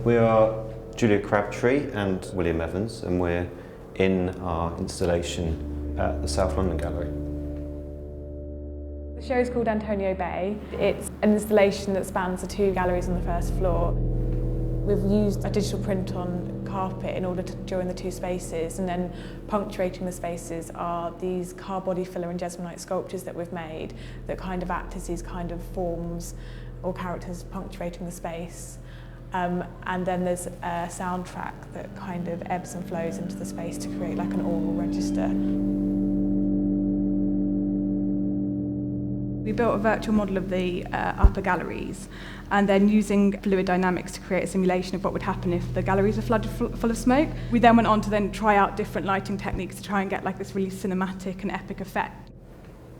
We are Julia Crabtree and William Evans, and we're in our installation at the South London Gallery. The show is called Antonio Bay. It's an installation that spans the two galleries on the first floor. We've used a digital print on carpet in order to join the two spaces, and then punctuating the spaces are these car body filler and jesmonite sculptures that we've made that kind of act as these kind of forms or characters punctuating the space. And then there's a soundtrack that kind of ebbs and flows into the space to create like an aural register. We built a virtual model of the upper galleries, and then using fluid dynamics to create a simulation of what would happen if the galleries are flooded full of smoke. We then went on to then try out different lighting techniques to try and get like this really cinematic and epic effect.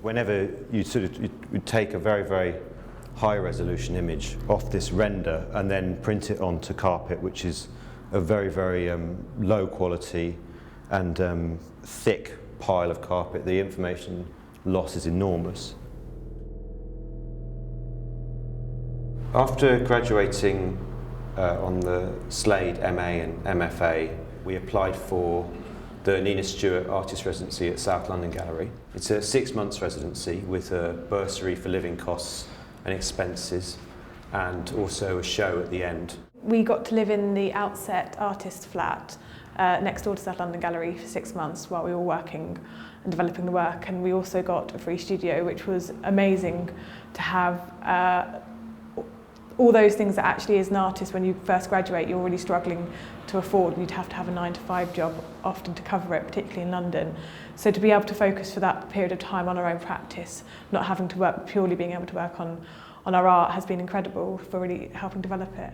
Whenever you would take a very, very high resolution image off this render and then print it onto carpet, which is a very, very low quality and thick pile of carpet, the information loss is enormous. After graduating on the Slade MA and MFA, we applied for the Nina Stewart Artists-in-Residence at South London Gallery. It's a 6 months residency with a bursary for living costs and expenses, and also a show at the end. We got to live in the Outset artist flat next door to South London Gallery for 6 months while we were working and developing the work, and we also got a free studio, which was amazing to have. All those things that actually as an artist when you first graduate you're really struggling to afford. You'd have to have a 9-to-5 job often to cover it, particularly in London. So to be able to focus for that period of time on our own practice, not having to work, purely being able to work on our art has been incredible for really helping develop it.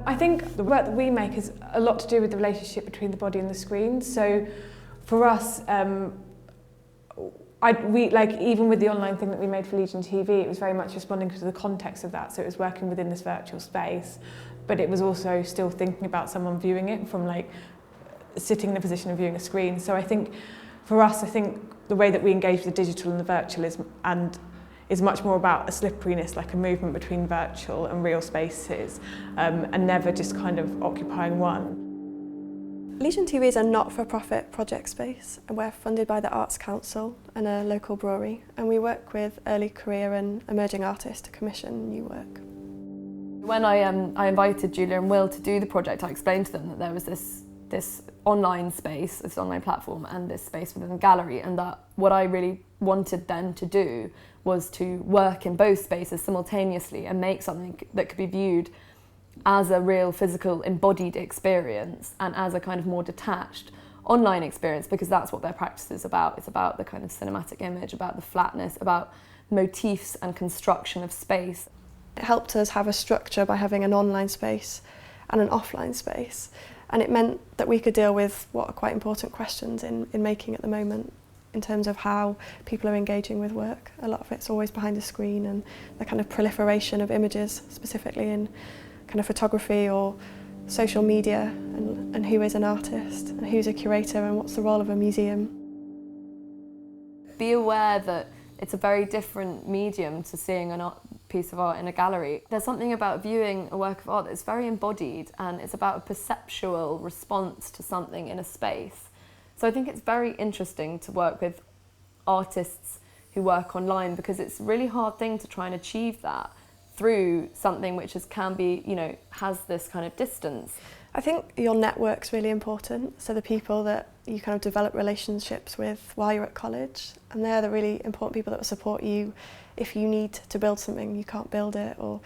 I think the work that we make is a lot to do with the relationship between the body and the screen. So for us, even with the online thing that we made for Legion TV, it was very much responding to the context of that. So it was working within this virtual space, but it was also still thinking about someone viewing it from like sitting in the position of viewing a screen. So I think for us, the way that we engage with the digital and the virtual is much more about a slipperiness, like a movement between virtual and real spaces, and never just kind of occupying one. Legion TV is a not-for-profit project space, and we're funded by the Arts Council and a local brewery, and we work with early career and emerging artists to commission new work. When I invited Julia and Will to do the project, I explained to them that there was this online space, this online platform, and this space within the gallery, and that what I really wanted them to do was to work in both spaces simultaneously and make something that could be viewed as a real physical embodied experience and as a kind of more detached online experience, because that's what their practice is about. It's about the kind of cinematic image, about the flatness, about motifs and construction of space. It helped us have a structure by having an online space and an offline space, and it meant that we could deal with what are quite important questions in making at the moment in terms of how people are engaging with work. A lot of it's always behind a screen, and the kind of proliferation of images, specifically in kind of photography or social media, and who is an artist and who's a curator and what's the role of a museum. Be aware that it's a very different medium to seeing a piece of art in a gallery. There's something about viewing a work of art that's very embodied, and it's about a perceptual response to something in a space. So I think it's very interesting to work with artists who work online, because it's a really hard thing to try and achieve that through something which can be, has this kind of distance. I think your network's really important, so the people that you kind of develop relationships with while you're at college, and they're the really important people that will support you if you need to build something, you can't build it, or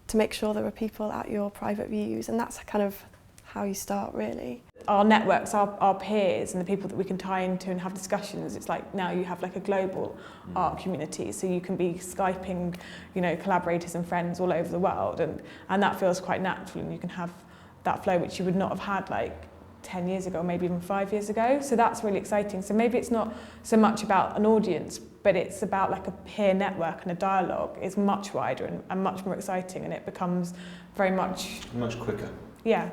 to make sure there are people at your private views, and that's kind of how you start, really. Our networks, our peers and the people that we can tie into and have discussions, it's like now you have like a global art community, so you can be Skyping, collaborators and friends all over the world, and that feels quite natural, and you can have that flow which you would not have had like 10 years ago, maybe even 5 years ago. So that's really exciting. So maybe it's not so much about an audience, but it's about like a peer network, and a dialogue is much wider and much more exciting, and it becomes very much quicker. Yeah.